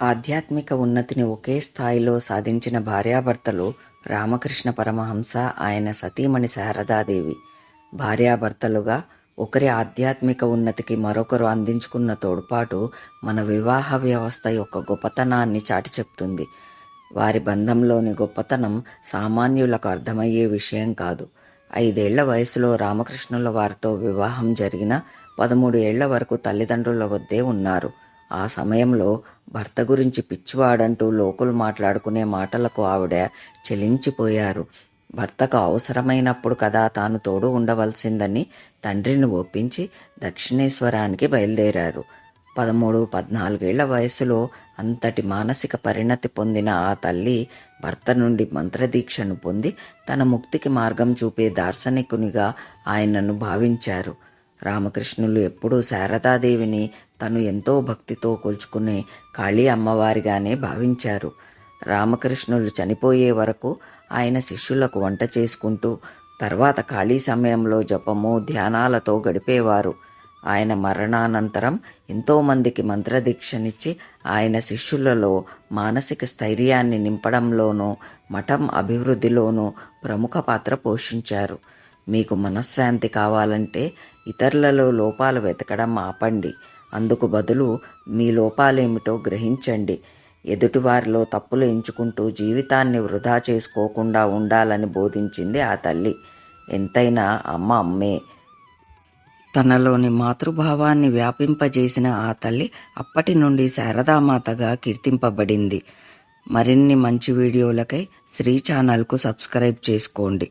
ఆధ్యాత్మిక ఉన్నతిని ఒకే స్థాయిలో సాధించిన భార్యాభర్తలు రామకృష్ణ పరమహంస, ఆయన సతీమణి శారదాదేవి. భార్యాభర్తలుగా ఒకరి ఆధ్యాత్మిక ఉన్నతికి మరొకరు అందించుకున్న తోడ్పాటు మన వివాహ వ్యవస్థ యొక్క గొప్పతనాన్ని చాటి చెప్తుంది. వారి బంధంలోని గొప్పతనం సామాన్యులకు అర్థమయ్యే విషయం కాదు. 5 ఏళ్ల వయసులో రామకృష్ణుల వారితో వివాహం జరిగిన 13 ఏళ్ల వరకు తల్లిదండ్రుల వద్దే ఉన్నారు. ఆ సమయంలో భర్త గురించి పిచ్చివాడంటూ లోకులు మాట్లాడుకునే మాటలకు ఆవిడ చెలించిపోయారు. భర్తకు అవసరమైనప్పుడు కదా తాను తోడు ఉండవలసిందని తండ్రిని ఒప్పించి దక్షిణేశ్వరానికి బయలుదేరారు. 13-14 ఏళ్ల వయసులో అంతటి మానసిక పరిణతి పొందిన ఆ తల్లి భర్త నుండి మంత్రదీక్షను పొంది తన ముక్తికి మార్గం చూపే దార్శనికునిగా ఆయనను భావించారు. రామకృష్ణులు ఎప్పుడూ శారదాదేవిని తను ఎంతో భక్తితో కొలుచుకునే కాళీ అమ్మవారిగానే భావించారు. రామకృష్ణులు చనిపోయే వరకు ఆయన శిష్యులకు వంట చేసుకుంటూ, తర్వాత ఖాళీ సమయంలో జపము, ధ్యానాలతో గడిపేవారు. ఆయన మరణానంతరం ఎంతోమందికి మంత్రదీక్షనిచ్చి ఆయన శిష్యులలో మానసిక స్థైర్యాన్ని నింపడంలోనూ మఠం అభివృద్ధిలోనూ ప్రముఖ పాత్ర పోషించారు. మీకు మనశ్శాంతి కావాలంటే ఇతరులలో లోపాలు వెతకడం ఆపండి. అందుకు బదులు మీ లోపాలేమిటో గ్రహించండి. ఎదుటివారిలో తప్పులు ఎంచుకుంటూ జీవితాన్ని వృధా చేసుకోకుండా ఉండాలని బోధించింది ఆ తల్లి. ఎంతైనా అమ్మ అమ్మే. తనలోని మాతృభావాన్ని వ్యాపింపజేసిన ఆ తల్లి అప్పటి నుండి శారదామాతగా కీర్తింపబడింది. మరిన్ని మంచి వీడియోలకై శ్రీ ఛానల్కు సబ్స్క్రైబ్ చేసుకోండి.